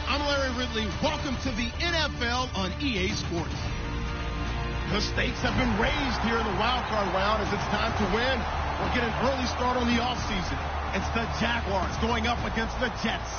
I'm Larry Ridley. Welcome to the NFL on EA Sports. The stakes have been raised here in the wildcard round as it's time to win or get an early start on the offseason. It's the Jaguars going up against the Jets.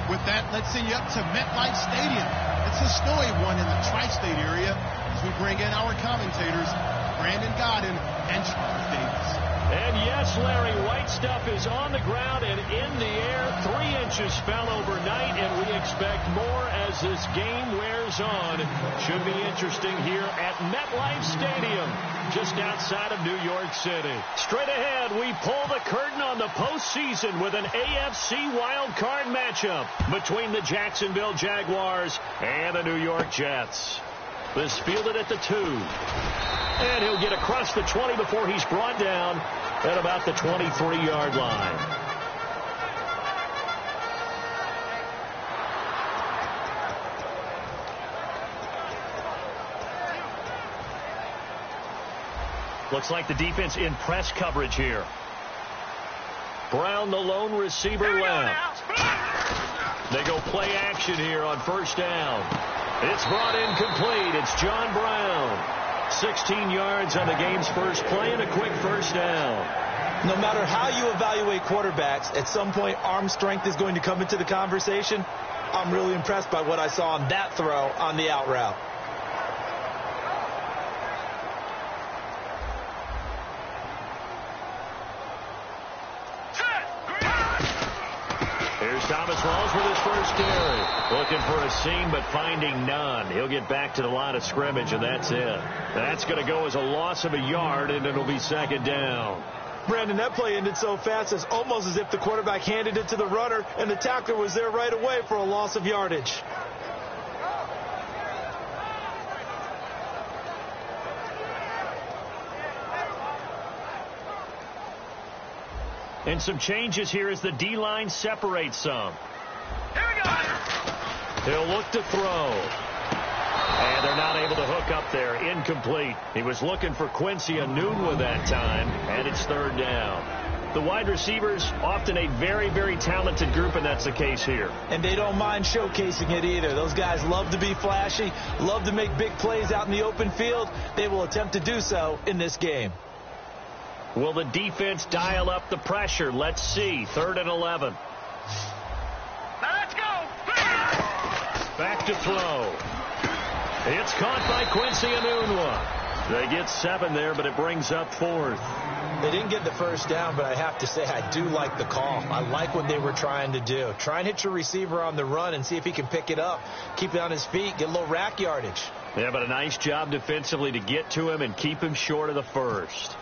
With that, let's send you up to MetLife Stadium. It's a snowy one in the tri-state area as we bring in our commentators, Brandon Godden and Charles Davis. And yes, Larry, white stuff is on the ground and in the air. 3 inches fell overnight, and we expect more as this game wears on. Should be interesting here at MetLife Stadium, just outside of New York City. Straight ahead, we pull the curtain on the postseason with an AFC wildcard matchup between the Jacksonville Jaguars and the New York Jets. This fielded at the 2. And he'll get across the 20 before he's brought down at about the 23-yard line. Looks like the defense in press coverage here. Brown, the lone receiver, left. They go play action here on first down. It's brought in complete. It's John Brown. 16 yards on the game's first play and a quick first down. No matter how you evaluate quarterbacks, at some point arm strength is going to come into the conversation. I'm really impressed by what I saw on that throw on the out route. Here's Thomas Rawls with his first carry. Looking for a seam, but finding none. He'll get back to the line of scrimmage, and that's it. That's going to go as a loss of a yard, and it'll be second down. Brandon, that play ended so fast, it's almost as if the quarterback handed it to the runner, and the tackler was there right away for a loss of yardage. And some changes here as the D-line separates some. Here we go. He'll look to throw. And they're not able to hook up there. Incomplete. He was looking for Quincy Enunwa that time, and it's third down. The wide receivers, often a very, very talented group, and that's the case here. And they don't mind showcasing it either. Those guys love to be flashy, love to make big plays out in the open field. They will attempt to do so in this game. Will the defense dial up the pressure? Let's see. 3rd and 11. Now let's go. Back to throw. It's caught by Quincy Enunwa. They get 7 there, but it brings up 4th. They didn't get the first down, but I have to say I do like the call. I like what they were trying to do. Try and hit your receiver on the run and see if he can pick it up. Keep it on his feet. Get a little rack yardage. Yeah, but a nice job defensively to get to him and keep him short of the first.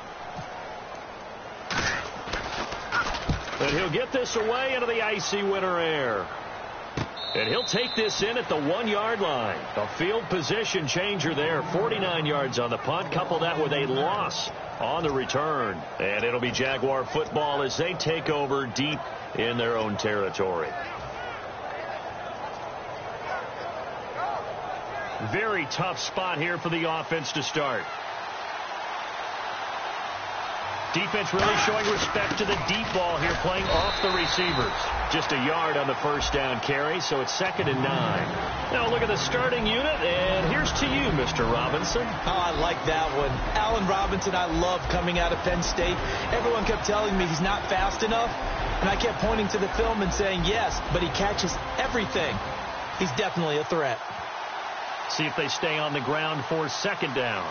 And he'll get this away into the icy winter air. And he'll take this in at the 1-yard line. A field position changer there. 49 yards on the punt. Couple that with a loss on the return. And it'll be Jaguar football as they take over deep in their own territory. Very tough spot here for the offense to start. Defense really showing respect to the deep ball here, playing off the receivers. Just a yard on the first down carry, so it's 2nd and 9. Now look at the starting unit, and here's to you, Mr. Robinson. Oh, I like that one. Allen Robinson, I love coming out of Penn State. Everyone kept telling me he's not fast enough, and I kept pointing to the film and saying yes, but he catches everything. He's definitely a threat. See if they stay on the ground for 2nd down.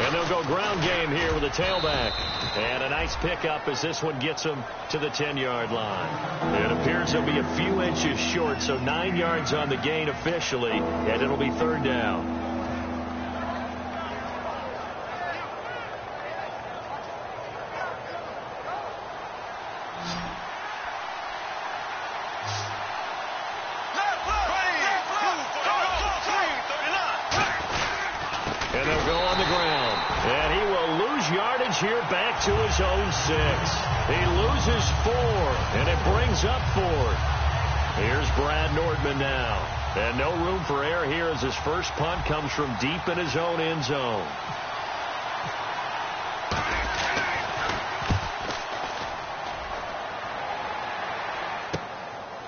And they'll go ground game here with a tailback. And a nice pickup as this one gets them to the 10-yard line. It appears they'll be a few inches short, so 9 yards on the gain officially, and it'll be 3rd down. And they'll go on the ground. And he will lose yardage here back to his own 6. He loses 4, and it brings up 4th. Here's Brad Nordman now. And no room for error here as his first punt comes from deep in his own end zone.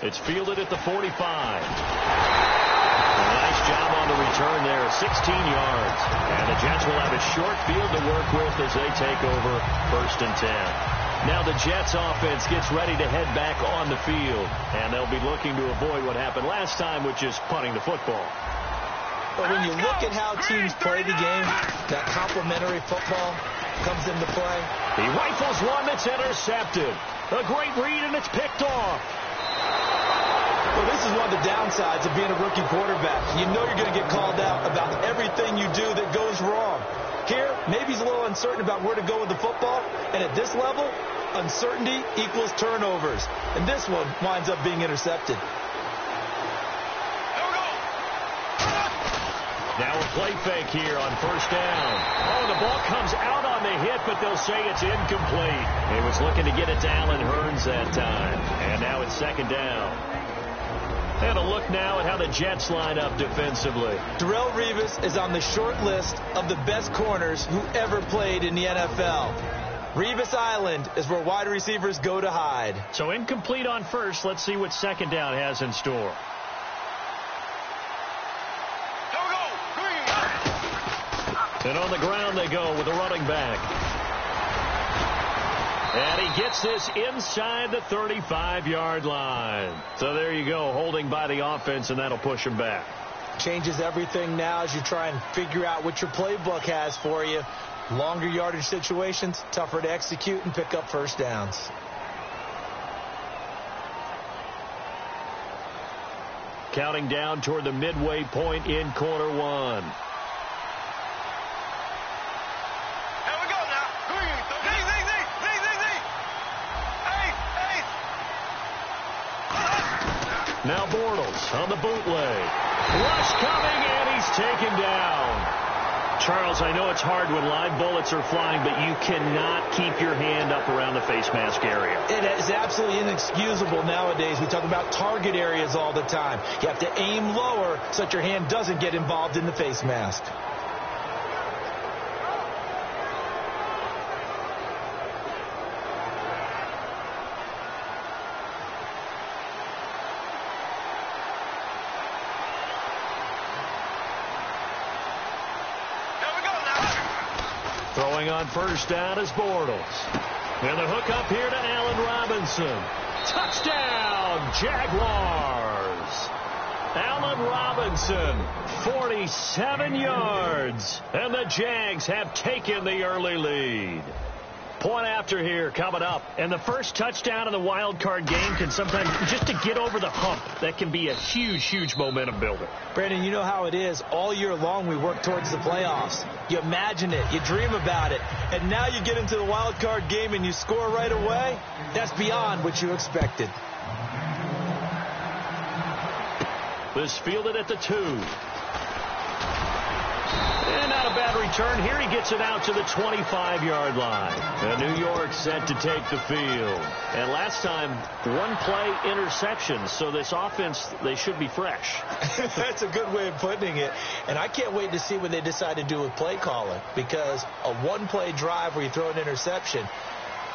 It's fielded at the 45. Nice job on the return there, 16 yards. And the Jets will have a short field to work with as they take over 1st and 10. Now the Jets offense gets ready to head back on the field. And they'll be looking to avoid what happened last time, which is punting the football. But when you look at how teams play the game, that complementary football comes into play. He rifles one that's intercepted. A great read, and it's picked off. Well, this is one of the downsides of being a rookie quarterback. You know you're going to get called out about everything you do that goes wrong. Here, maybe he's a little uncertain about where to go with the football. And at this level, uncertainty equals turnovers. And this one winds up being intercepted. Now a play fake here on 1st down. Oh, the ball comes out on the hit, but they'll say it's incomplete. He was looking to get it to Allen Hurns that time. And now it's 2nd down. And a look now at how the Jets line up defensively. Darrelle Revis is on the short list of the best corners who ever played in the NFL. Revis Island is where wide receivers go to hide. So incomplete on 1st. Let's see what 2nd down has in store. And on the ground they go with a running back. And he gets this inside the 35-yard line. So there you go, holding by the offense, and that'll push him back. Changes everything now as you try and figure out what your playbook has for you. Longer yardage situations, tougher to execute and pick up 1st downs. Counting down toward the midway point in quarter 1. Now Bortles on the bootleg. Rush coming, and he's taken down. Charles, I know it's hard when live bullets are flying, but you cannot keep your hand up around the face mask area. It is absolutely inexcusable nowadays. We talk about target areas all the time. You have to aim lower so that your hand doesn't get involved in the face mask. Throwing on 1st down is Bortles. And the hook up here to Allen Robinson. Touchdown, Jaguars. Allen Robinson, 47 yards. And the Jags have taken the early lead. Point after here coming up. And the first touchdown in the wild card game can sometimes, just to get over the hump, that can be a huge, huge momentum builder. Brandon, you know how it is. All year long we work towards the playoffs. You imagine it. You dream about it. And now you get into the wild card game and you score right away. That's beyond what you expected. This fielded at the 2. And not a bad return. Here he gets it out to the 25-yard line. And New York set to take the field. And last time, 1-play interception. So this offense, they should be fresh. That's a good way of putting it. And I can't wait to see what they decide to do with play calling. Because a 1-play drive where you throw an interception,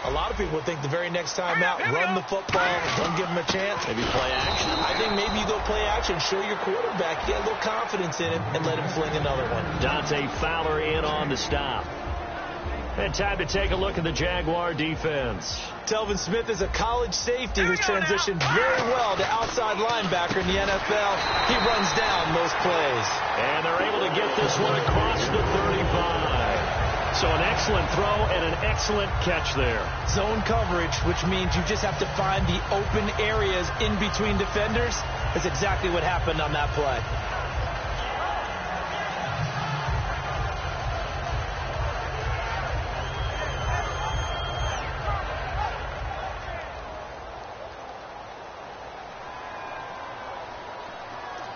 a lot of people think the very next time out, run the football, don't give them a chance. Maybe play action. I think maybe you go play action, show your quarterback, get a little confidence in him, and let him fling another one. Dante Fowler in on the stop. And time to take a look at the Jaguar defense. Telvin Smith is a college safety who's transitioned very well to outside linebacker in the NFL. He runs down most plays. And they're able to get this one across the 35. So an excellent throw and an excellent catch there. Zone coverage, which means you just have to find the open areas in between defenders, is exactly what happened on that play.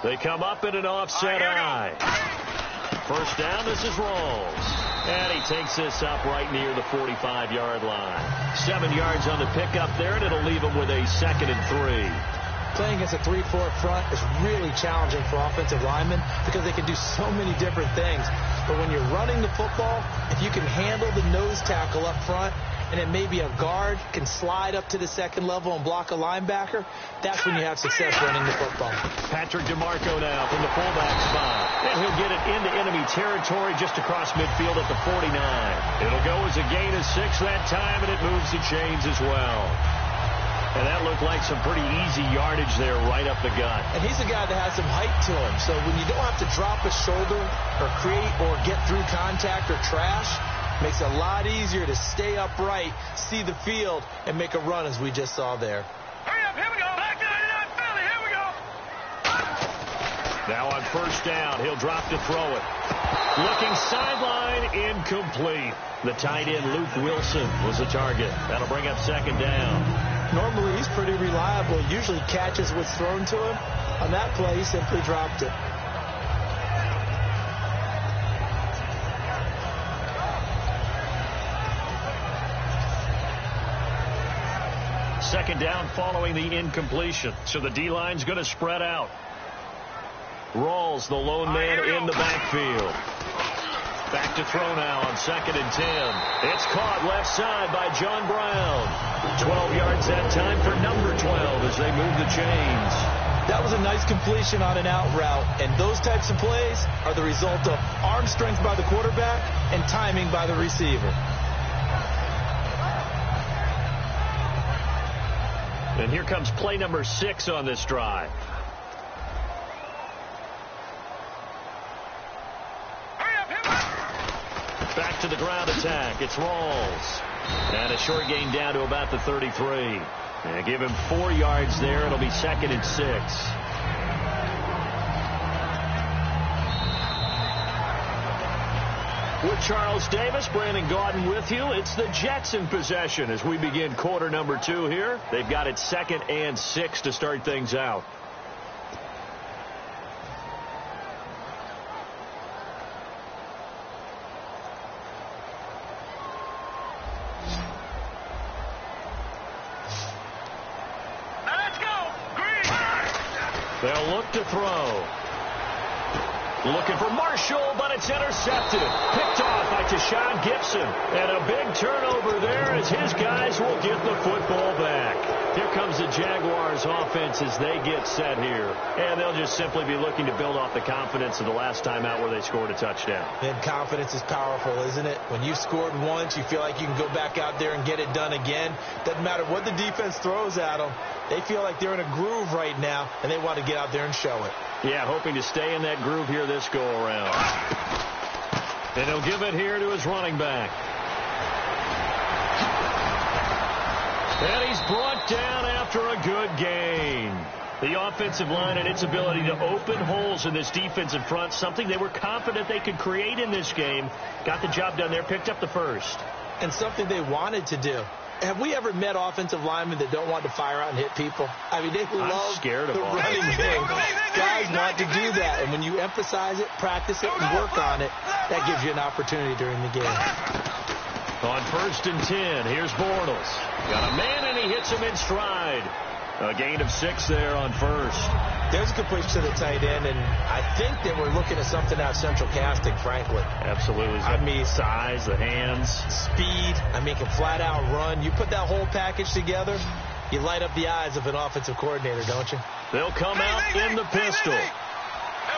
They come up in an offset eye. 1st down, this is Rawls. And he takes this up right near the 45-yard line. 7 yards on the pickup there, and it'll leave him with a 2nd and 3. Playing against a 3-4 front is really challenging for offensive linemen because they can do so many different things. But when you're running the football, if you can handle the nose tackle up front and then maybe a guard can slide up to the second level and block a linebacker, that's when you have success running the football. Patrick DeMarco now from the fullback spot. And he'll get it into enemy territory just across midfield at the 49. It'll go as a gain of 6 that time, and it moves the chains as well. And that looked like some pretty easy yardage there right up the gut. And he's a guy that has some height to him. So when you don't have to drop a shoulder or create or get through contact or trash, makes it a lot easier to stay upright, see the field, and make a run as we just saw there. Hurry up, here we go. Back 99 Philly, here we go. Now on first down, he'll drop to throw it. Looking sideline, incomplete. The tight end, Luke Wilson, was the target. That'll bring up second down. Normally, he's pretty reliable. Usually catches what's thrown to him. On that play, he simply dropped it. Second down following the incompletion. So the D-line's going to spread out. Rawls, the lone man in the backfield. Back to throw now on 2nd and 10. It's caught left side by John Brown. 12 yards that time for number 12 as they move the chains. That was a nice completion on an out route, and those types of plays are the result of arm strength by the quarterback and timing by the receiver. And here comes play number 6 on this drive. Back to the ground attack. It's Rawls. And a short gain down to about the 33. And give him 4 yards there. It'll be 2nd and 6. With Charles Davis, Brandon Gaudin with you. It's the Jets in possession as we begin quarter number 2 here. They've got it 2nd and 6 to start things out. They'll look to throw. Looking for Marshall, but it's intercepted. Picked off by Tashawn Gibson. And a big turnover there as his guys will get the football back. Here comes the Jaguars offense as they get set here. And they'll just simply be looking to build off the confidence of the last time out where they scored a touchdown. And confidence is powerful, isn't it? When you scored once, you feel like you can go back out there and get it done again. Doesn't matter what the defense throws at them. They feel like they're in a groove right now, and they want to get out there and show it. Yeah, hoping to stay in that groove here this go-around. And he'll give it here to his running back. And he's brought down after a good gain. The offensive line and its ability to open holes in this defensive front, something they were confident they could create in this game. Got the job done there, picked up the first. And something they wanted to do. Have we ever met offensive linemen that don't want to fire out and hit people? I mean, they love the running game. Guys want to do that, and when you emphasize it, practice it, and work on it, that gives you an opportunity during the game. On 1st and 10, here's Bortles. Got a man, and he hits him in stride. A gain of 6 there on first. There's a completion to the tight end, and I think they were looking at something out of central casting, frankly. Absolutely. I mean, size, the hands. Speed. I mean, can flat out run. You put that whole package together, you light up the eyes of an offensive coordinator, don't you? They'll come out in the pistol. There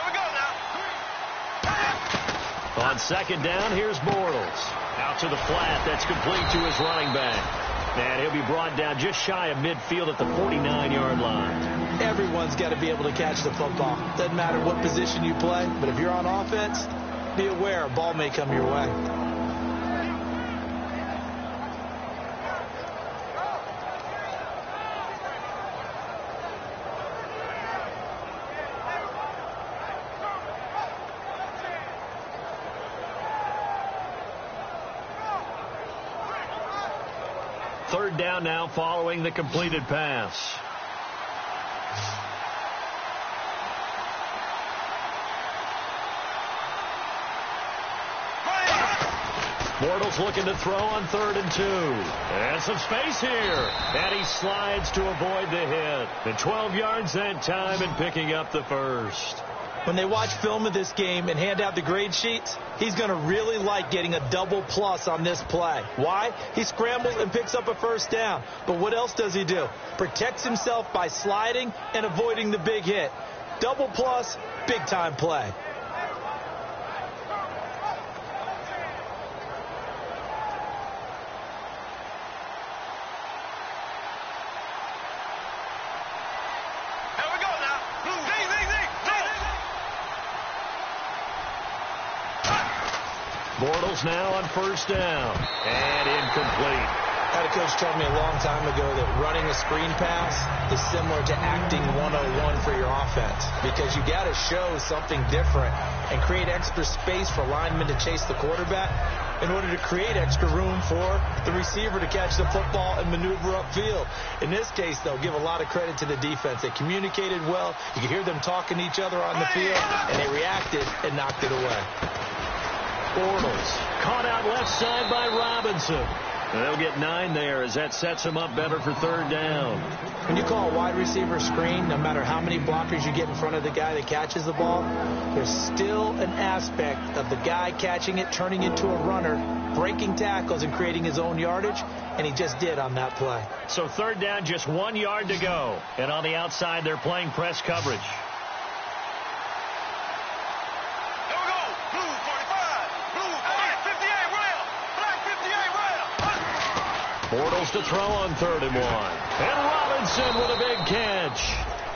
we go now. On 2nd down, here's Bortles. Out to the flat. That's complete to his running back. And he'll be brought down just shy of midfield at the 49-yard line. Everyone's got to be able to catch the football. Doesn't matter what position you play, but if you're on offense, be aware a ball may come your way. Third down now following the completed pass. Bortles looking to throw on 3rd and 2. And some space here. And he slides to avoid the hit. And 12 yards that time and picking up the first. When they watch film of this game and hand out the grade sheets, he's going to really like getting a double plus on this play. Why? He scrambles and picks up a first down. But what else does he do? Protects himself by sliding and avoiding the big hit. Double plus, big time play. Bortles now on first down. And incomplete. I had a coach tell me a long time ago that running a screen pass is similar to acting 101 for your offense, because you got to show something different and create extra space for linemen to chase the quarterback in order to create extra room for the receiver to catch the football and maneuver upfield. In this case, though, give a lot of credit to the defense. They communicated well. You could hear them talking to each other on the field, and they reacted and knocked it away. Bortles caught out left side by Robinson. And they'll get 9 there as that sets him up better for third down. When you call a wide receiver screen, no matter how many blockers you get in front of the guy that catches the ball, there's still an aspect of the guy catching it, turning into a runner, breaking tackles and creating his own yardage, and he just did on that play. So third down, just 1 yard to go. And on the outside, they're playing press coverage. Bortles to throw on 3rd and 1. And Robinson with a big catch.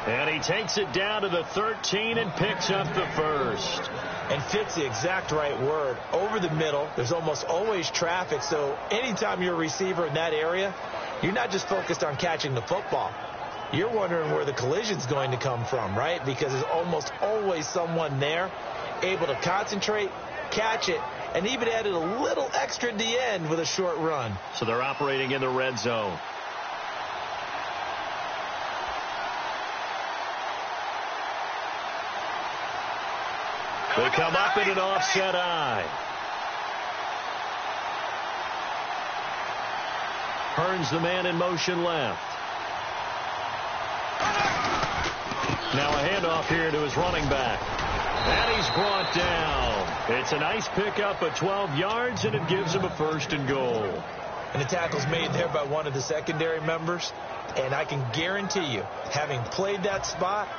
And he takes it down to the 13 and picks up the first. And fits the exact right word. Over the middle, there's almost always traffic. So anytime you're a receiver in that area, you're not just focused on catching the football. You're wondering where the collision's going to come from, right? Because there's almost always someone there able to concentrate, catch it, and even added a little extra at the end with a short run. So they're operating in the red zone. They come up in an offset eye. Hearns the man in motion left. Now a handoff here to his running back. And he's brought down. It's a nice pickup of 12 yards, and it gives him a 1st and goal. And the tackle's made there by one of the secondary members. And I can guarantee you, having played that spot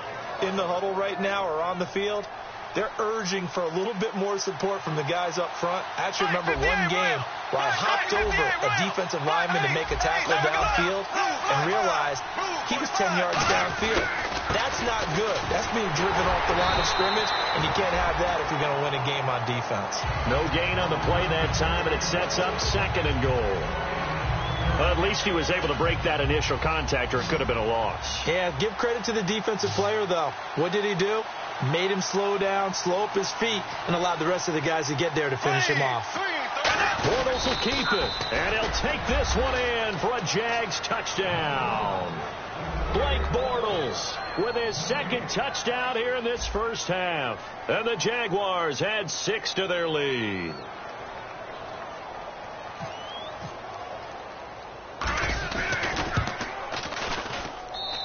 in the huddle right now or on the field, they're urging for a little bit more support from the guys up front. I actually remember one game where I hopped over a defensive lineman to make a tackle downfield and realized he was 10 yards downfield. That's not good. That's being driven off the line of scrimmage, and you can't have that if you're going to win a game on defense. No gain on the play that time, and it sets up 2nd and goal. Well, at least he was able to break that initial contact, or it could have been a loss. Yeah, give credit to the defensive player, though. What did he do? Made him slow down, slow up his feet, and allowed the rest of the guys to get there to finish him off. Bortles will keep it, and he'll take this one in for a Jags touchdown. Blake Bortles with his 2nd touchdown here in this first half. And the Jaguars add 6 to their lead.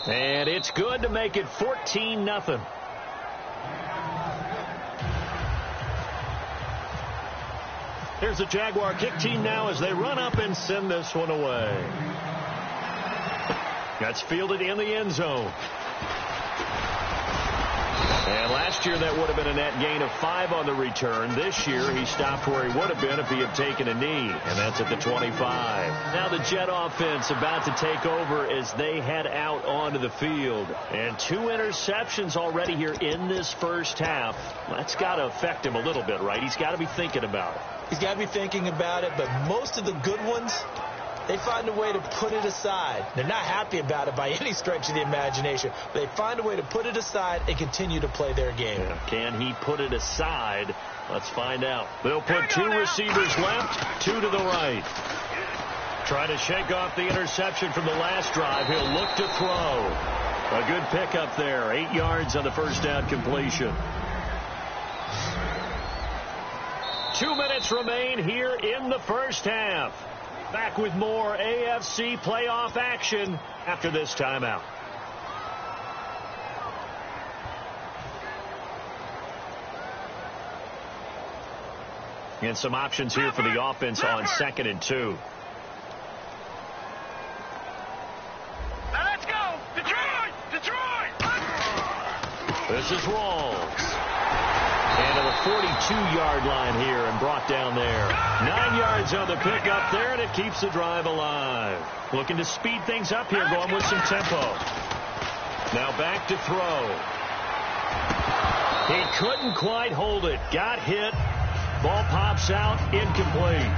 And it's good to make it 14-0. Here's the Jaguar kick team now as they run up and send this one away. That's fielded in the end zone. And last year that would have been a net gain of 5 on the return. This year he stopped where he would have been if he had taken a knee, and that's at the 25. Now the Jet offense about to take over as they head out onto the field. And 2 interceptions already here in this first half. That's got to affect him a little bit, right? He's got to be thinking about it. He's got to be thinking about it, but most of the good ones, they find a way to put it aside. They're not happy about it by any stretch of the imagination. But they find a way to put it aside and continue to play their game. Yeah, can he put it aside? Let's find out. They'll put 2 receivers left, 2 to the right. Trying to shake off the interception from the last drive. He'll look to throw. A good pickup there. 8 yards on the first down completion. 2 minutes remain here in the first half. Back with more AFC playoff action after this timeout. And some options here for the offense on 2nd and 2. Now let's go. Detroit! Detroit! This is Rawls. And to the 42-yard line here and brought down there. 9 yards on the pickup there, and it keeps the drive alive. Looking to speed things up here, going with some tempo. Now back to throw. He couldn't quite hold it. Got hit. Ball pops out. Incomplete.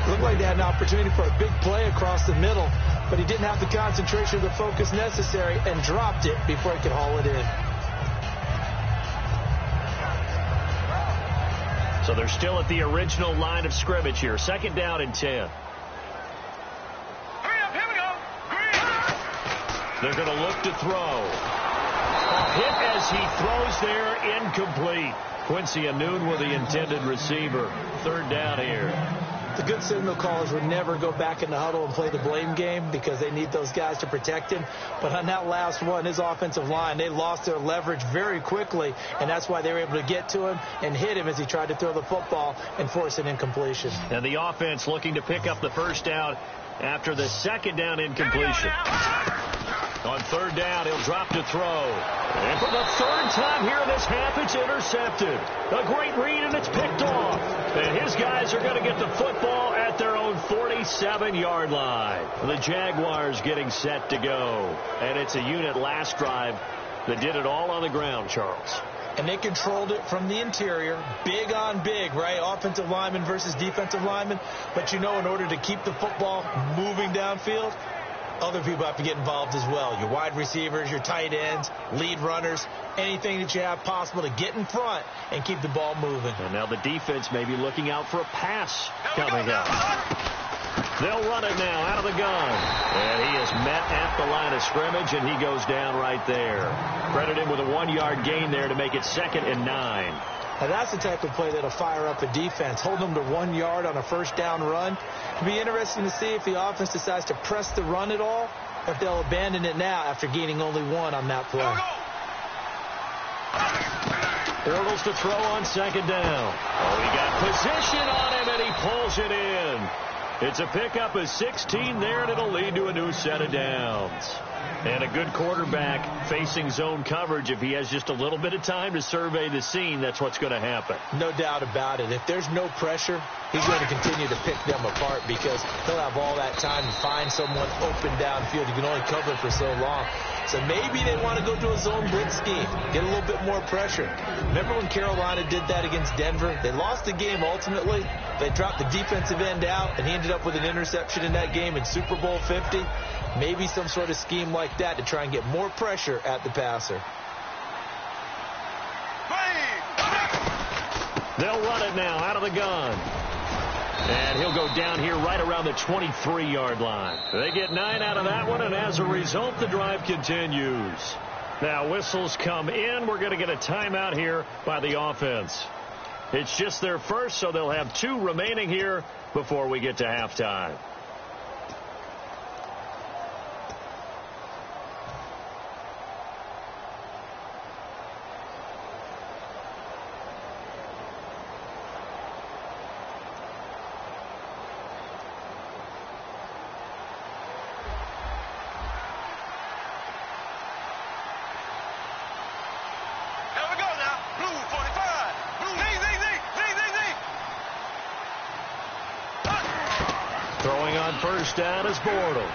Looked like they had an opportunity for a big play across the middle, but he didn't have the concentration or the focus necessary and dropped it before he could haul it in. So they're still at the original line of scrimmage here. 2nd down and 10. Hurry up, here we go. Green. They're going to look to throw. A hit as he throws there, incomplete. Quincy Anoon with the intended receiver. 3rd down here. The good signal callers would never go back in the huddle and play the blame game because they need those guys to protect him. But on that last one, his offensive line, they lost their leverage very quickly, and that's why they were able to get to him and hit him as he tried to throw the football and force an incompletion. And the offense looking to pick up the 1st down after the 2nd down incompletion. On 3rd down, he'll drop to throw. And for the 3rd time here in this half, it's intercepted. A great read, and it's picked off. And his guys are going to get the football at their own 47-yard line. The Jaguars getting set to go. And it's a unit last drive that did it all on the ground, Charles. And they controlled it from the interior, big on big, right? Offensive lineman versus defensive lineman. But, in order to keep the football moving downfield, other people have to get involved as well. Your wide receivers, your tight ends, lead runners, anything that you have possible to get in front and keep the ball moving. And now the defense may be looking out for a pass coming up. They'll run it now out of the gun. And he is met at the line of scrimmage, and he goes down right there. Credit him with a 1-yard gain there to make it 2nd and 9. Now that's the type of play that'll fire up a defense. Hold them to 1 yard on a 1st down run. It'll be interesting to see if the offense decides to press the run at all, or if they'll abandon it now after gaining only 1 on that play. Bortles to throw on 2nd down. Oh, he got position on him, and he pulls it in. It's a pickup of 16 there, and it'll lead to a new set of downs. And a good quarterback facing zone coverage, if he has just a little bit of time to survey the scene, that's what's going to happen. No doubt about it. If there's no pressure, he's going to continue to pick them apart because he'll have all that time to find someone open downfield. You can only cover for so long. So maybe they want to go to a zone blitz scheme, get a little bit more pressure. Remember when Carolina did that against Denver? They lost the game ultimately. They dropped the defensive end out, and he ended up with an interception in that game in Super Bowl 50. Maybe some sort of scheme like that to try and get more pressure at the passer. They'll run it now out of the gun. And he'll go down here right around the 23-yard line. They get 9 out of that one, and as a result, the drive continues. Now, whistles come in. We're going to get a timeout here by the offense. It's just their first, so they'll have 2 remaining here before we get to halftime. Throwing on 1st down is Bortles.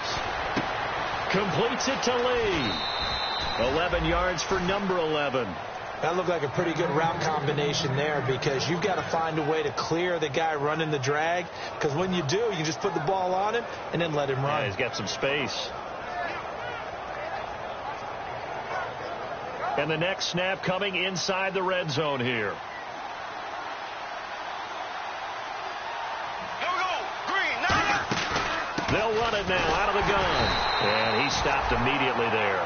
Completes it to Lee. 11 yards for number 11. That looked like a pretty good route combination there because you've got to find a way to clear the guy running the drag, because when you do, you just put the ball on him and then let him run. Yeah, he's got some space. And the next snap coming inside the red zone here. They'll run it now out of the gun. And he stopped immediately there.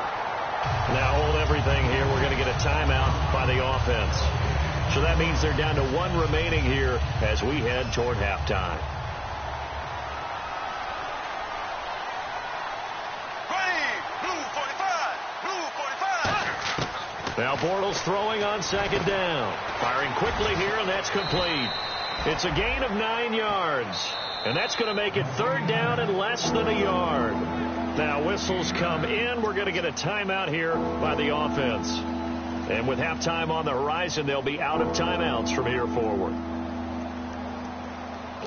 Now hold everything here. We're going to get a timeout by the offense. So that means they're down to 1 remaining here as we head toward halftime. Now Bortles throwing on 2nd down. Firing quickly here, and that's complete. It's a gain of 9 yards. And that's going to make it 3rd down and less than a yard. Now whistles come in. We're going to get a timeout here by the offense. And with halftime on the horizon, they'll be out of timeouts from here forward.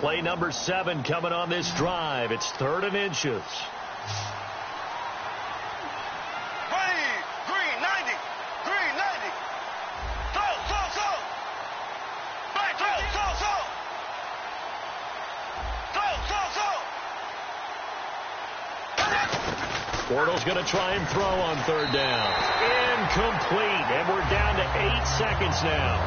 Play number 7 coming on this drive. It's 3rd and inches. Bortles going to try and throw on 3rd down. Incomplete. And we're down to 8 seconds now.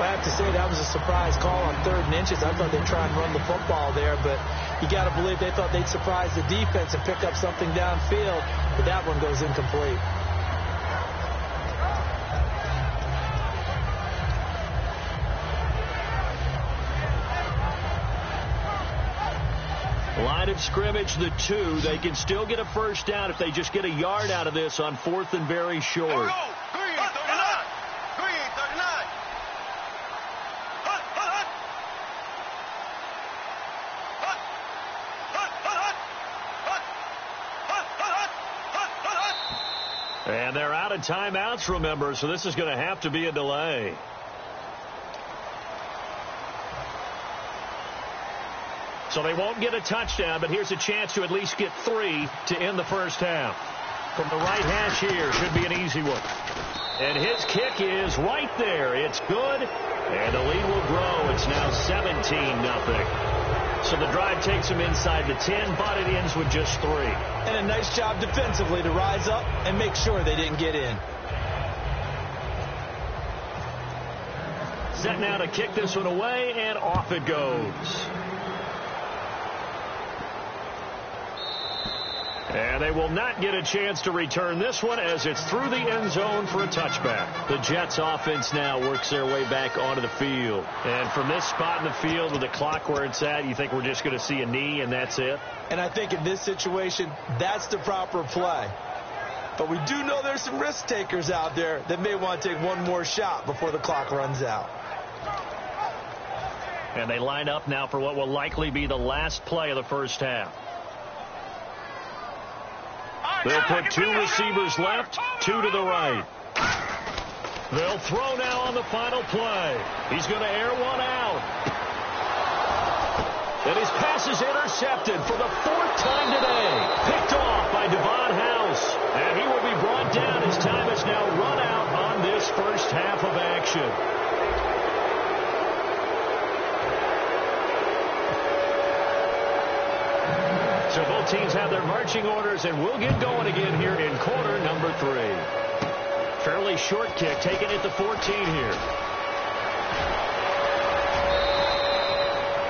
I have to say that was a surprise call on 3rd and inches. I thought they'd try and run the football there, but you got to believe they thought they'd surprise the defense and pick up something downfield, but that one goes incomplete. Line of scrimmage, the 2. They can still get a 1st down if they just get a yard out of this on 4th and very short. And they're out of timeouts, remember, so this is going to have to be a delay. So they won't get a touchdown, but here's a chance to at least get 3 to end the first half. From the right hash here, should be an easy one. And his kick is right there. It's good, and the lead will grow. It's now 17-0. So the drive takes them inside the 10, but it ends with just 3. And a nice job defensively to rise up and make sure they didn't get in. Set now to kick this one away, and off it goes. And they will not get a chance to return this one as it's through the end zone for a touchback. The Jets offense now works their way back onto the field. And from this spot in the field with the clock where it's at, you think we're just going to see a knee and that's it? And I think in this situation, that's the proper play. But we do know there's some risk takers out there that may want to take one more shot before the clock runs out. And they line up now for what will likely be the last play of the first half. They'll put 2 receivers left, 2 to the right. They'll throw now on the final play. He's going to air one out. And his pass is intercepted for the 4th time today. Picked off by Devon House. And he will be brought down as time has now run out on this first half of action. So both teams have their marching orders, and we'll get going again here in quarter number 3. Fairly short kick, taken at the 14 here.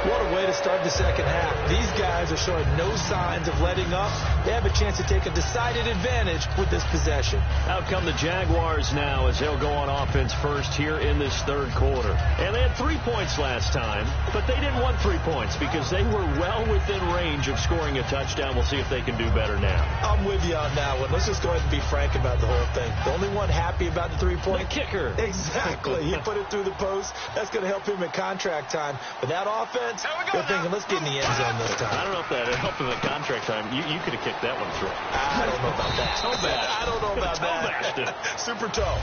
What a way to start the second half. These guys are showing no signs of letting up. They have a chance to take a decided advantage with this possession. Out come the Jaguars now as they'll go on offense first here in this 3rd quarter. And they had 3 points last time, but they didn't want 3 points because they were well within range of scoring a touchdown. We'll see if they can do better now. I'm with you on that one. Let's just go ahead and be frank about the whole thing. The only one happy about the 3-point? The kicker. Exactly. He put it through the post. That's going to help him at contract time. But that offense, they're thinking, let's get in the end zone this time. I don't know if that helped him at contract time. You could have kicked that one through. I don't know about that. Toe bashed. I don't know about Toe bashed it. that. Super toe.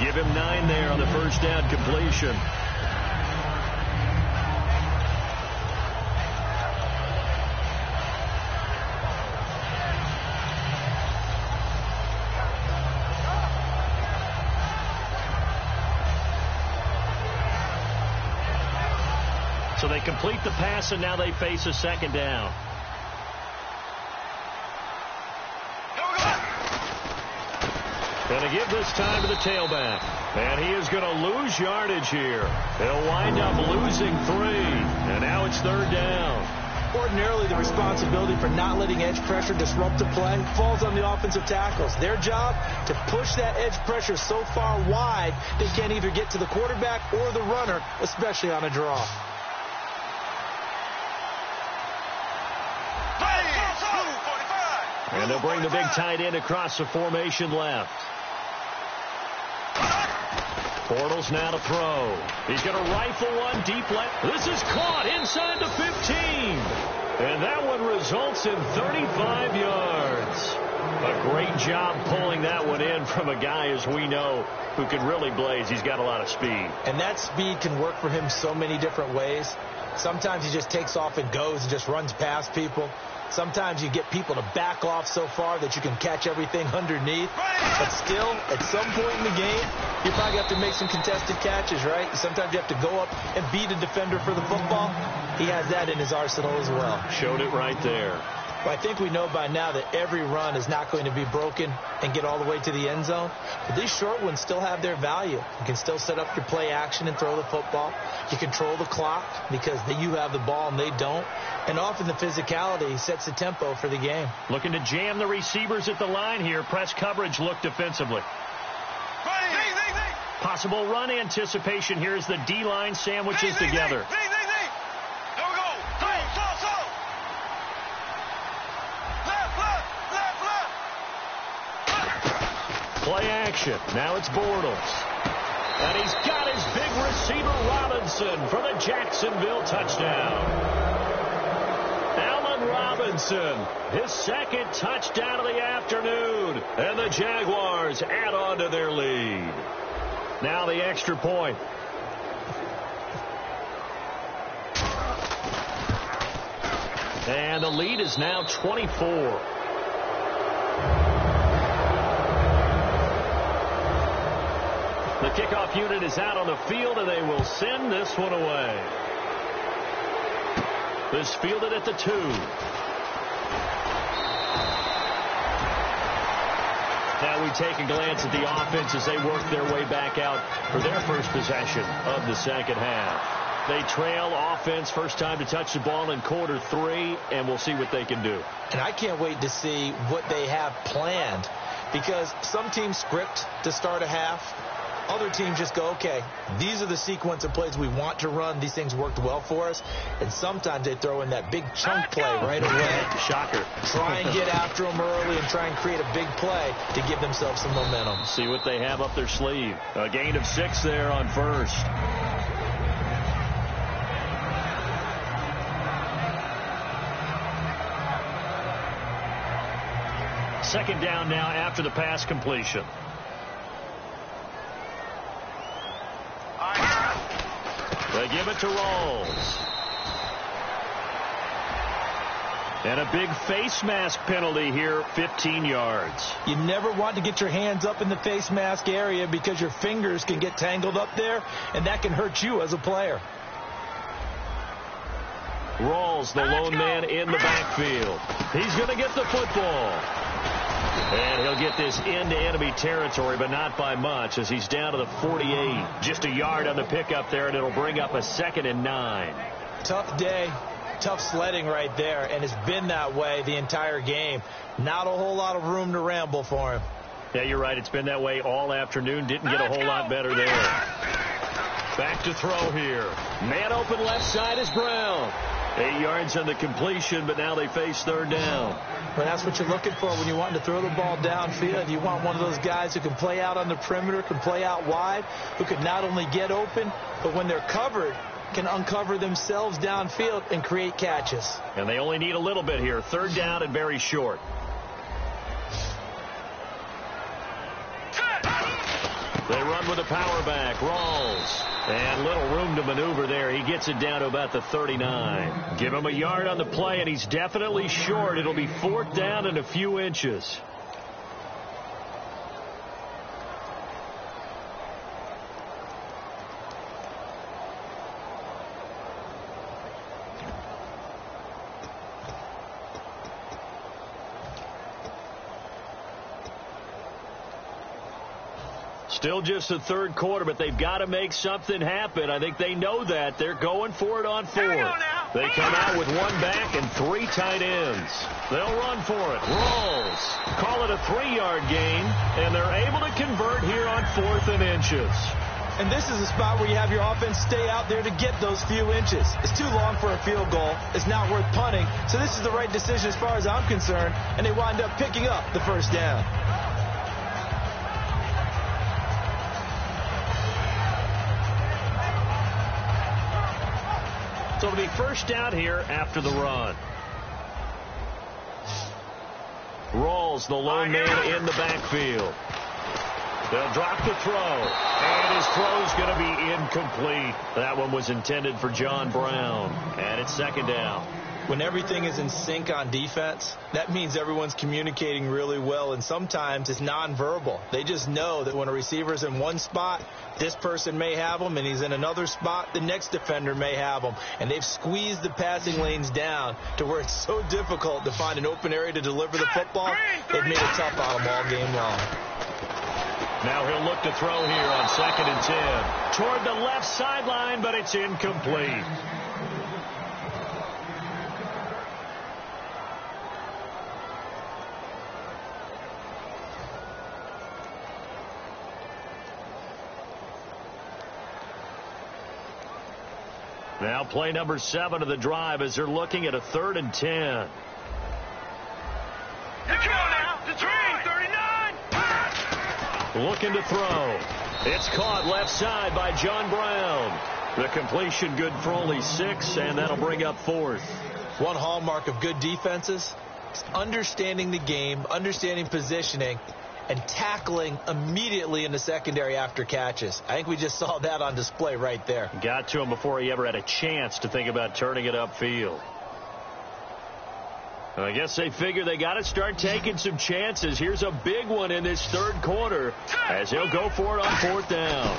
Give him 9 there on the first down completion. So they complete the pass, and now they face a 2nd down. Going to give this time to the tailback. And he is going to lose yardage here. He'll wind up losing 3. And now it's 3rd down. Ordinarily, the responsibility for not letting edge pressure disrupt the play falls on the offensive tackles. Their job to push that edge pressure so far wide they can't either get to the quarterback or the runner, especially on a draw. And they'll bring the big tight end across the formation left. Bortles now to throw. He's going to rifle one deep left. This is caught inside the 15. And that one results in 35 yards. A great job pulling that one in from a guy, as we know, who can really blaze. He's got a lot of speed. And that speed can work for him so many different ways. Sometimes he just takes off and goes and just runs past people. Sometimes you get people to back off so far that you can catch everything underneath. But still, at some point in the game, you probably have to make some contested catches, right? Sometimes you have to go up and beat a defender for the football. He has that in his arsenal as well. Showed it right there. Well, I think we know by now that every run is not going to be broken and get all the way to the end zone. But these short ones still have their value. You can still set up your play action and throw the football. You control the clock because you have the ball and they don't. And often the physicality sets the tempo for the game. Looking to jam the receivers at the line here. Press coverage look defensively. Possible run anticipation here as the D-line sandwiches together. Play action. Now it's Bortles. And he's got his big receiver Robinson for the Jacksonville touchdown. Allen Robinson, his second touchdown of the afternoon. And the Jaguars add on to their lead. Now the extra point. And the lead is now 24. The kickoff unit is out on the field, and they will send this one away. This fielded at the 2. Now we take a glance at the offense as they work their way back out for their first possession of the second half. They trail offense, first time to touch the ball in quarter 3, and we'll see what they can do. And I can't wait to see what they have planned, because some teams script to start a half. Other teams just go, okay, these are the sequence of plays we want to run. These things worked well for us. And sometimes they throw in that big chunk play right away. Shocker. Try and get after them early and try and create a big play to give themselves some momentum. See what they have up their sleeve. A gain of 6 there on first. Second down now after the pass completion. They give it to Rawls. And a big face mask penalty here, 15 yards. You never want to get your hands up in the face mask area because your fingers can get tangled up there, and that can hurt you as a player. Rawls, the lone man in the backfield. He's going to get the football. And he'll get this into enemy territory, but not by much, as he's down to the 48. Just a yard on the pickup there, and it'll bring up a 2nd and 9. Tough day, tough sledding right there, and it's been that way the entire game. Not a whole lot of room to ramble for him. Yeah, you're right. It's been that way all afternoon. Didn't get a whole lot better there. Back to throw here. Man open left side is Brown. 8 yards on the completion, but now they face third down. Well, that's what you're looking for when you want to throw the ball downfield. You want one of those guys who can play out on the perimeter, can play out wide, who can not only get open, but when they're covered, can uncover themselves downfield and create catches. And they only need a little bit here. Third down and very short. They run with a power back. Rawls. And little room to maneuver there. He gets it down to about the 39. Give him a yard on the play, and he's definitely short. It'll be 4th down and a few inches. Still just the third quarter, but they've got to make something happen. I think they know that. They're going for it on 4th. They come out with 1 back and 3 tight ends. They'll run for it. Rawls. Call it a 3-yard gain, and they're able to convert here on 4th and inches. And this is a spot where you have your offense stay out there to get those few inches. It's too long for a field goal. It's not worth punting. So this is the right decision as far as I'm concerned, and they wind up picking up the first down. So it'll be first down here after the run. Rawls, the lone man in the backfield. They'll drop the throw, and his throw's going to be incomplete. That one was intended for John Brown, and it's second down. When everything is in sync on defense, that means everyone's communicating really well, and sometimes it's nonverbal. They just know that when a receiver's in one spot, this person may have him, and he's in another spot, the next defender may have him. And they've squeezed the passing lanes down to where it's so difficult to find an open area to deliver the football. They've made it tough on them all game long. Now he'll look to throw here on 2nd and 10. Toward the left sideline, but it's incomplete. Now play number 7 of the drive as they're looking at a 3rd and 10. Let's go now. The train, 39. Looking to throw. It's caught left side by John Brown. The completion good for only 6, and that'll bring up 4th. One hallmark of good defenses is understanding the game, understanding positioning, and tackling immediately in the secondary after catches. I think we just saw that on display right there. Got to him before he ever had a chance to think about turning it upfield. I guess they figure they got to start taking some chances. Here's a big one in this 3rd quarter as they'll go for it on 4th down.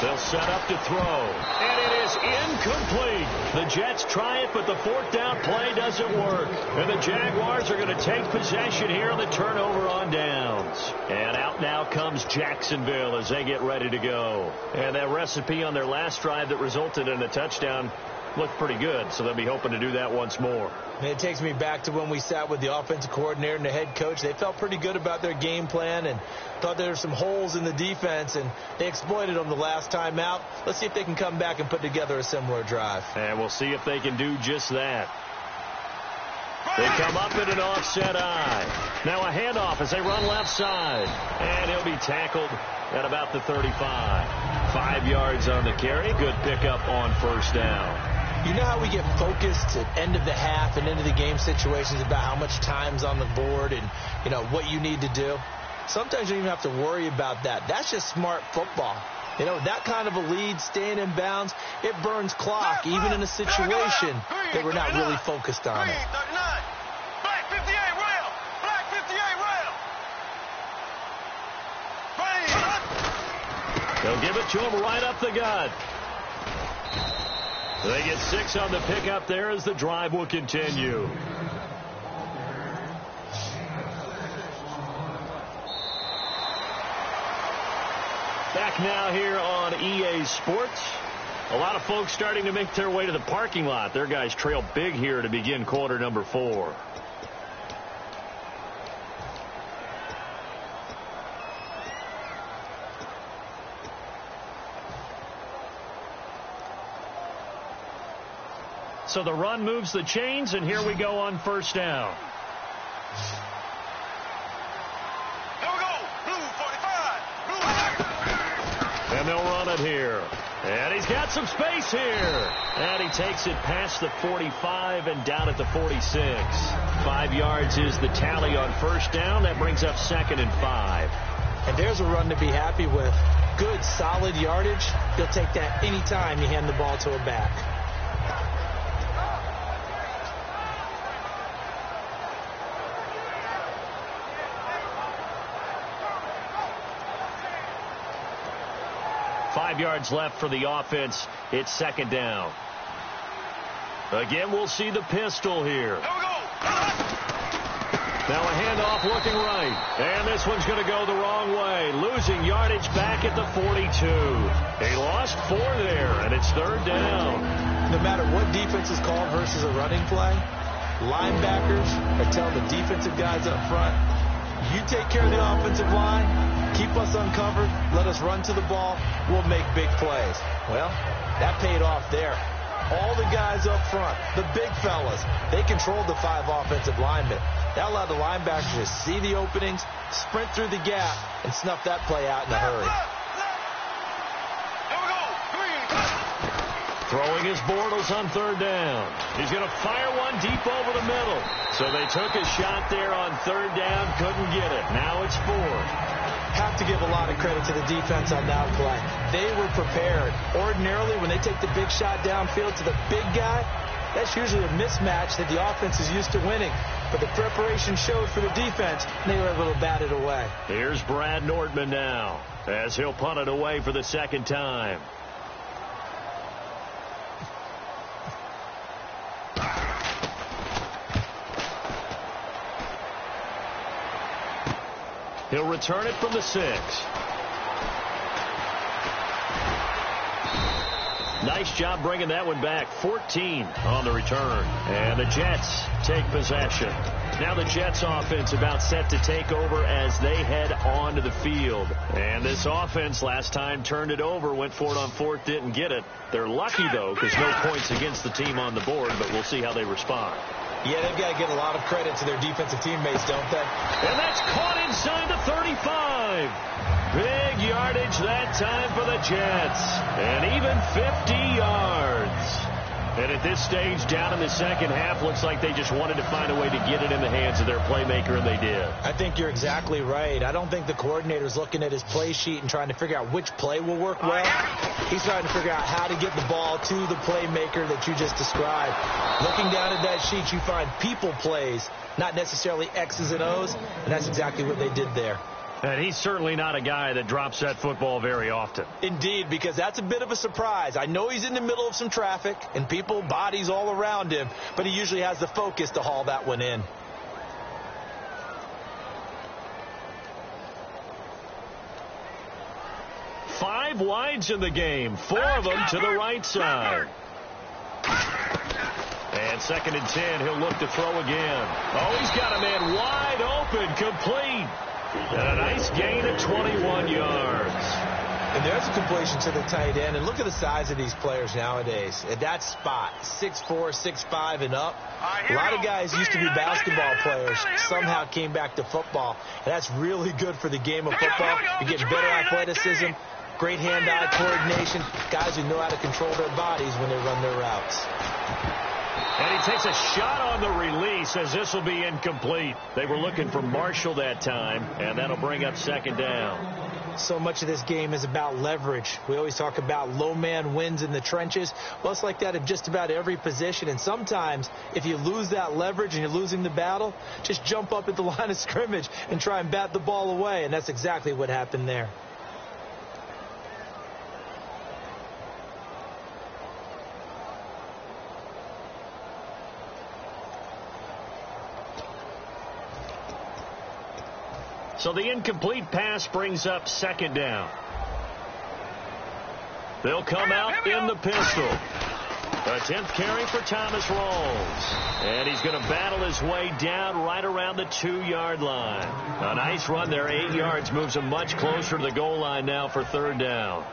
They'll set up to throw, and it is incomplete. The Jets try it, but the 4th down play doesn't work. And the Jaguars are going to take possession here on the turnover on downs. And out now comes Jacksonville as they get ready to go. And that recipe on their last drive that resulted in a touchdown looked pretty good, so they'll be hoping to do that once more. And it takes me back to when we sat with the offensive coordinator and the head coach. They felt pretty good about their game plan and thought there were some holes in the defense, and they exploited them the last time out. Let's see if they can come back and put together a similar drive. And we'll see if they can do just that. They come up in an offset eye. Now a handoff as they run left side. And he'll be tackled at about the 35. 5 yards on the carry. Good pickup on 1st down. You know how we get focused at end of the half and into the game situations about how much time's on the board and, you know, what you need to do? Sometimes you don't even have to worry about that. That's just smart football. You know, that kind of a lead, staying in bounds, it burns clock, even in a situation that we're not really focused on it. Black 58 rail. Black 58 rail. They'll give it to him right up the gut. They get 6 on the pickup there as the drive will continue. Back now here on EA Sports. A lot of folks starting to make their way to the parking lot. Their guys trail big here to begin quarter number 4. So the run moves the chains, and here we go on 1st down. Here we go. Blue 45. Blue. And they'll run it here. And he's got some space here. And he takes it past the 45 and down at the 46. 5 yards is the tally on 1st down. That brings up 2nd and 5. And there's a run to be happy with. Good, solid yardage. You'll take that anytime you hand the ball to a back. Yards left for the offense. It's 2nd down. Again, we'll see the pistol here. Here we go. Now a handoff looking right. And this one's going to go the wrong way. Losing yardage back at the 42. They lost 4 there, and it's 3rd down. No matter what defense is called versus a running play, linebackers are telling the defensive guys up front, you take care of the offensive line, keep us uncovered, let us run to the ball, we'll make big plays. Well, that paid off there. All the guys up front, the big fellas, they controlled the 5 offensive linemen. That allowed the linebackers to see the openings, sprint through the gap, and snuff that play out in a hurry. Here we go. Green. Throwing his Bortles on third down. He's going to fire one deep over the middle. So they took a shot there on third down, couldn't get it. Now it's fourth. Have to give a lot of credit to the defense on that play. They were prepared. Ordinarily, when they take the big shot downfield to the big guy, that's usually a mismatch that the offense is used to winning. But the preparation showed for the defense, and they were able to bat it away. Here's Brad Nordman now, as he'll punt it away for the second time. He'll return it from the 6. Nice job bringing that one back. 14 on the return. And the Jets take possession. Now the Jets offense about set to take over as they head onto the field. And this offense last time turned it over, went for it on fourth, didn't get it. They're lucky, though, because no points against the team on the board, but we'll see how they respond. Yeah, they've got to give a lot of credit to their defensive teammates, don't they? And that's caught inside the 35. Big yardage that time for the Jets. And even 50 yards. And at this stage, down in the second half, looks like they just wanted to find a way to get it in the hands of their playmaker, and they did. I think you're exactly right. I don't think the coordinator's looking at his play sheet and trying to figure out which play will work well. He's trying to figure out how to get the ball to the playmaker that you just described. Looking down at that sheet, you find people plays, not necessarily X's and O's, and that's exactly what they did there. And he's certainly not a guy that drops that football very often. Indeed, because that's a bit of a surprise. I know he's in the middle of some traffic and people, bodies all around him, but he usually has the focus to haul that one in. Five wides in the game, 4 of them to the right side. And 2nd and 10, he'll look to throw again. Oh, he's got a man wide open, complete. And a nice gain of 21 yards. And there's a completion to the tight end. And look at the size of these players nowadays. At that spot, 6'4", 6'5", and up. A lot of guys used to be basketball players, somehow came back to football. And that's really good for the game of football. You get better athleticism, great hand-eye coordination, guys who know how to control their bodies when they run their routes. And he takes a shot on the release as this will be incomplete. They were looking for Marshall that time, and that'll bring up 2nd down. So much of this game is about leverage. We always talk about low man wins in the trenches. Well, it's like that in just about every position. And sometimes, if you lose that leverage and you're losing the battle, just jump up at the line of scrimmage and try and bat the ball away. And that's exactly what happened there. So the incomplete pass brings up 2nd down. They'll come out in the pistol. A 10th carry for Thomas Rawls. And he's going to battle his way down right around the 2-yard line. A nice run there, 8 yards, moves him much closer to the goal line now for 3rd down.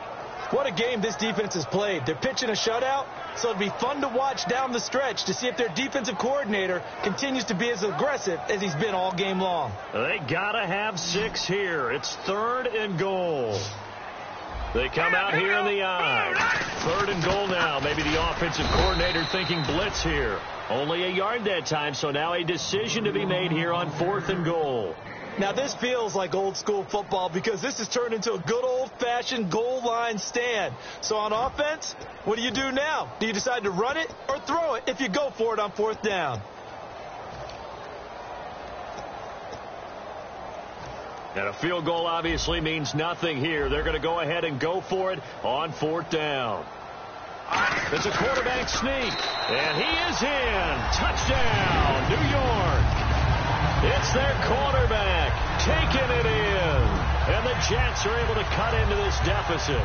What a game this defense has played. They're pitching a shutout, so it'll be fun to watch down the stretch to see if their defensive coordinator continues to be as aggressive as he's been all game long. They got to have 6 here. It's 3rd and goal. They come out here in the I. 3rd and goal now. Maybe the offensive coordinator thinking blitz here. Only a yard that time, so now a decision to be made here on 4th and goal. Now, this feels like old-school football because this has turned into a good old-fashioned goal line stand. So on offense, what do you do now? Do you decide to run it or throw it if you go for it on 4th down? And a field goal obviously means nothing here. They're going to go ahead and go for it on 4th down. It's a quarterback sneak, and he is in. Touchdown, New York. It's their quarterback taking it in. And the Jets are able to cut into this deficit.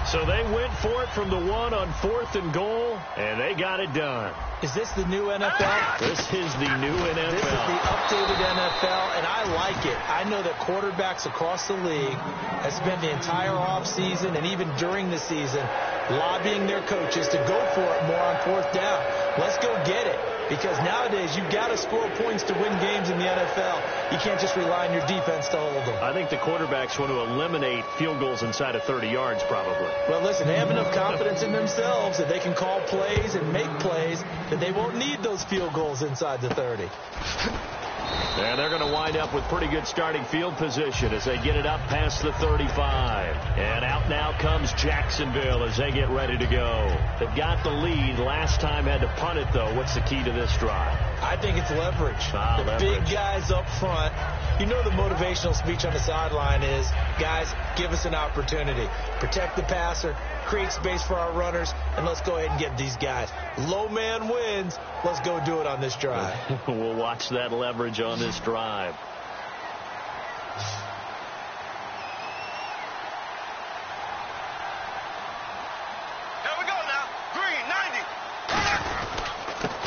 So they went for it from the 1 on 4th and goal, and they got it done. Is this the new NFL? This is the new NFL. This is the updated NFL, and I like it. I know that quarterbacks across the league have spent the entire offseason and even during the season lobbying their coaches to go for it more on 4th down. Let's go get it. Because nowadays, you've got to score points to win games in the NFL. You can't just rely on your defense to hold them. I think the quarterbacks want to eliminate field goals inside of 30 yards, probably. Well, listen, they have enough confidence in themselves that they can call plays and make plays that they won't need those field goals inside the 30. And they're going to wind up with pretty good starting field position as they get it up past the 35. And out now comes Jacksonville as they get ready to go. They've got the lead. Last time had to punt it, though. What's the key to this drive? I think it's leverage. Big guys up front. You know the motivational speech on the sideline is, guys, give us an opportunity. Protect the passer, create space for our runners, and let's go ahead and get these guys. Low man wins. Let's go do it on this drive. We'll watch that leverage on this drive. Here we go now. Green,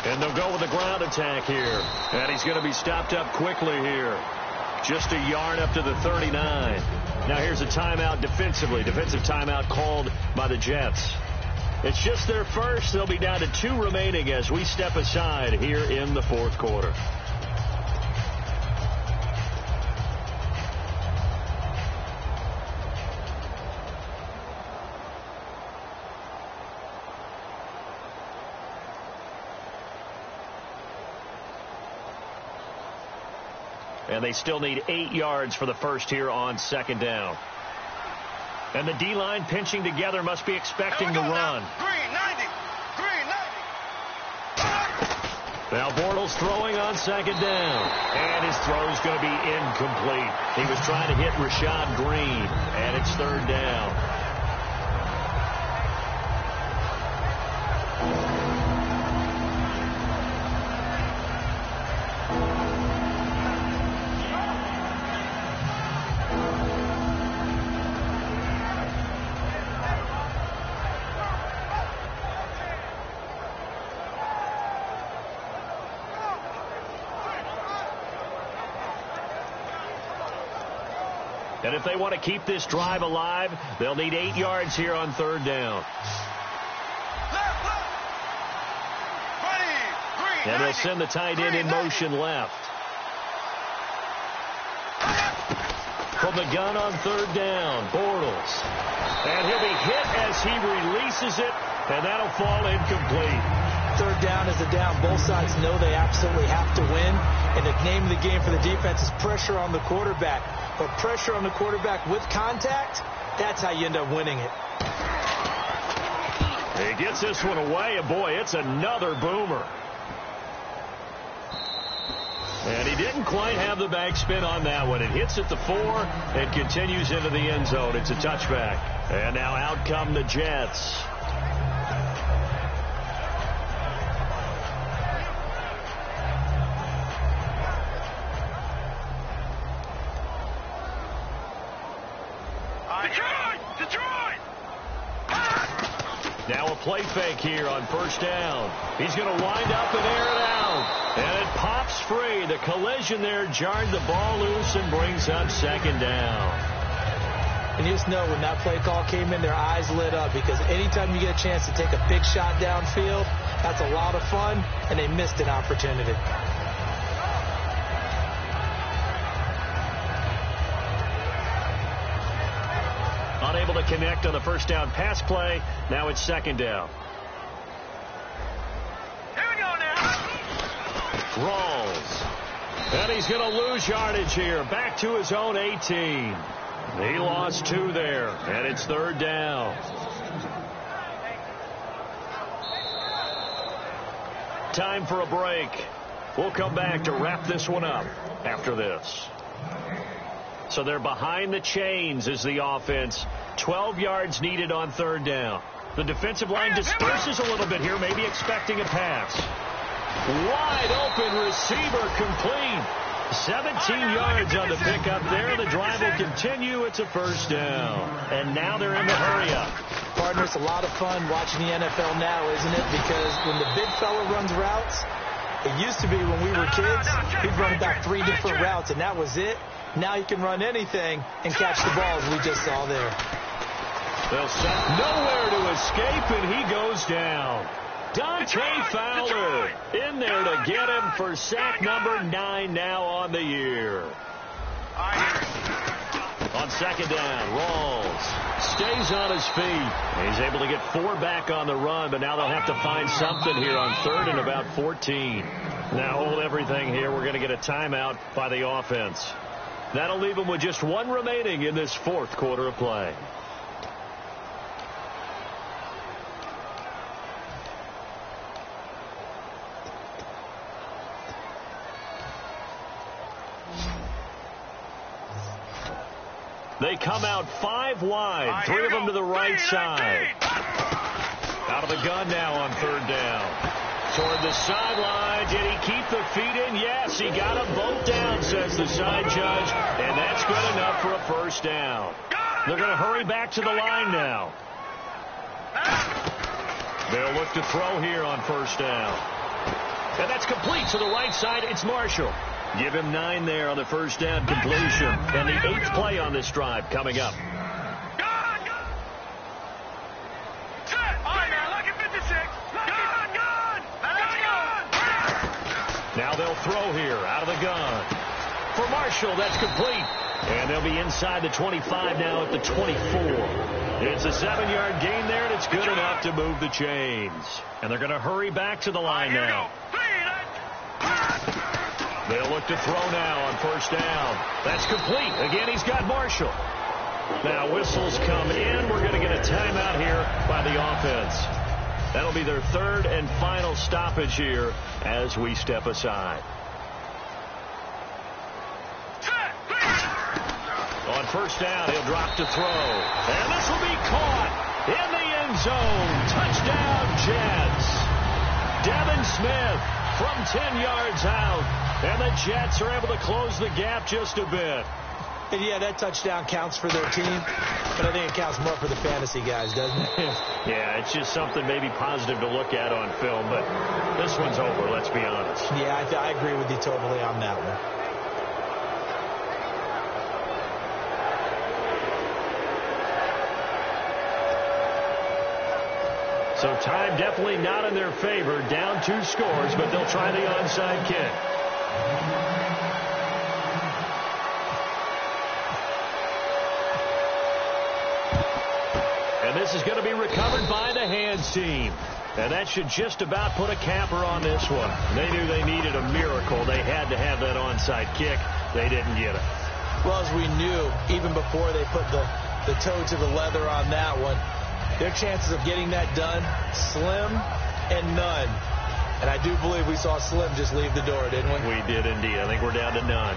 90. And they'll go with the ground attack here. And he's going to be stopped up quickly here. Just a yard up to the 39. Now here's a timeout defensively. Defensive timeout called by the Jets. It's just their first. They'll be down to 2 remaining as we step aside here in the fourth quarter. And they still need 8 yards for the first here on second down. And the D-line pinching together must be expecting the run. Green, 90. Green, 90. Now Bortles throwing on second down. And his throw's going to be incomplete. He was trying to hit Rashad Green. And it's third down. And if they want to keep this drive alive, they'll need 8 yards here on third down. Left. Ready. Green, And they'll 90. send the tight end in motion left. From the gun on third down, Bortles. And he'll be hit as he releases it, and that'll fall incomplete. Third down is a down. Both sides know they absolutely have to win. And the name of the game for the defense is pressure on the quarterback. But pressure on the quarterback with contact, that's how you end up winning it. He gets this one away, and boy, it's another boomer. And he didn't quite have the backspin on that one. It hits at the 4 and continues into the end zone. It's a touchback. And now out come the Jets. Detroit! Now a play fake here on first down. He's going to wind up and air it out. And it pops free. The collision there jarred the ball loose and brings up second down. And you just know when that play call came in, their eyes lit up, because anytime you get a chance to take a big shot downfield, that's a lot of fun, and they missed an opportunity. Unable to connect on the first down pass play. Now it's second down. Here we go now. Rolls. And he's going to lose yardage here. Back to his own 18. He lost 2 there. And it's third down. Time for a break. We'll come back to wrap this one up after this. So they're behind the chains as the offense. 12 yards needed on third down. The defensive line disperses a little bit here, maybe expecting a pass. Wide open receiver complete. 17 yards on the pickup there. The drive will continue. It's a first down. And now they're in the hurry-up. Partner, it's a lot of fun watching the NFL now, isn't it? Because when the big fella runs routes, it used to be when we were kids, he'd run about 3 different routes, and that was it. Now you can run anything and catch the ball, as we just saw there. They'll set nowhere to escape, and he goes down. Dante Fowler in there to get him for sack number 9 now on the year. On second down, Rawls stays on his feet. He's able to get 4 back on the run, but now they'll have to find something here on 3rd and about 14. Now hold everything here. We're going to get a timeout by the offense. That'll leave them with just 1 remaining in this 4th quarter of play. They come out 5 wide, 3 of them to the right side. Out of the gun now on 3rd down. Toward the sideline. Did he keep the feet in? Yes, he got them both down, says the side judge. And that's good enough for a 1st down. They're going to hurry back to the line now. They'll look to throw here on 1st down. And that's complete to the right side. It's Marshall. Give him 9 there on the 1st down completion. And the 8th play on this drive coming up. Now they'll throw here out of the gun. For Marshall, that's complete. And they'll be inside the 25 now at the 24. It's a 7-yard gain there, and it's good enough to move the chains. And they're going to hurry back to the line now. They'll look to throw now on 1st down. That's complete. Again, he's got Marshall. Now whistles come in. We're going to get a timeout here by the offense. That'll be their 3rd and final stoppage here as we step aside. On 1st down, he'll drop to throw. And this will be caught in the end zone. Touchdown, Jets. Devin Smith from 10 yards out. And the Jets are able to close the gap just a bit. And yeah, that touchdown counts for their team, but I think it counts more for the fantasy guys, doesn't it? Yeah, it's just something maybe positive to look at on film, but this one's over, let's be honest. Yeah, I agree with you totally on that one. So time definitely not in their favor. Down 2 scores, but they'll try the onside kick. And this is going to be recovered by the hands team. And that should just about put a capper on this one. They knew they needed a miracle. They had to have that onside kick. They didn't get it. Well, as we knew, even before they put the toe to the leather on that one, their chances of getting that done, slim and none. And I do believe we saw Slim just leave the door, didn't we? We did indeed. I think we're down to none.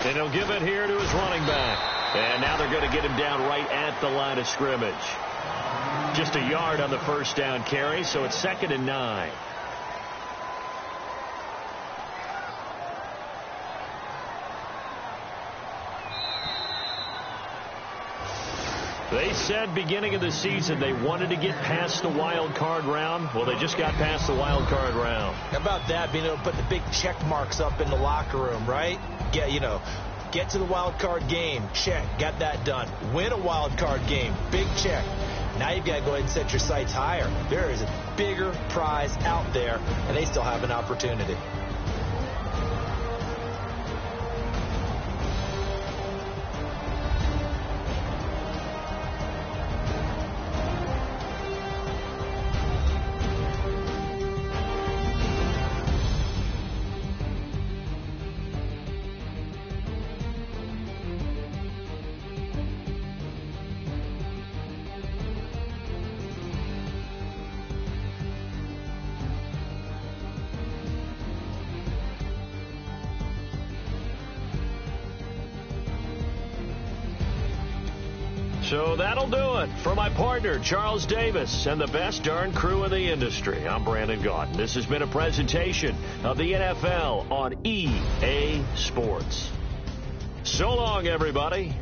And he'll give it here to his running back. And now they're going to get him down right at the line of scrimmage. Just a yard on the 1st down carry, so it's 2nd and 9. They said beginning of the season they wanted to get past the wild card round. Well, they just got past the wild card round. How about that, being able to put the big check marks up in the locker room, right? Get to the wild card game, check, got that done. Win a wild card game, big check. Now you've got to go ahead and set your sights higher. There is a bigger prize out there, and they still have an opportunity. So that'll do it for my partner, Charles Davis, and the best darn crew in the industry. I'm Brandon Gaudin. This has been a presentation of the NFL on EA Sports. So long, everybody.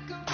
like a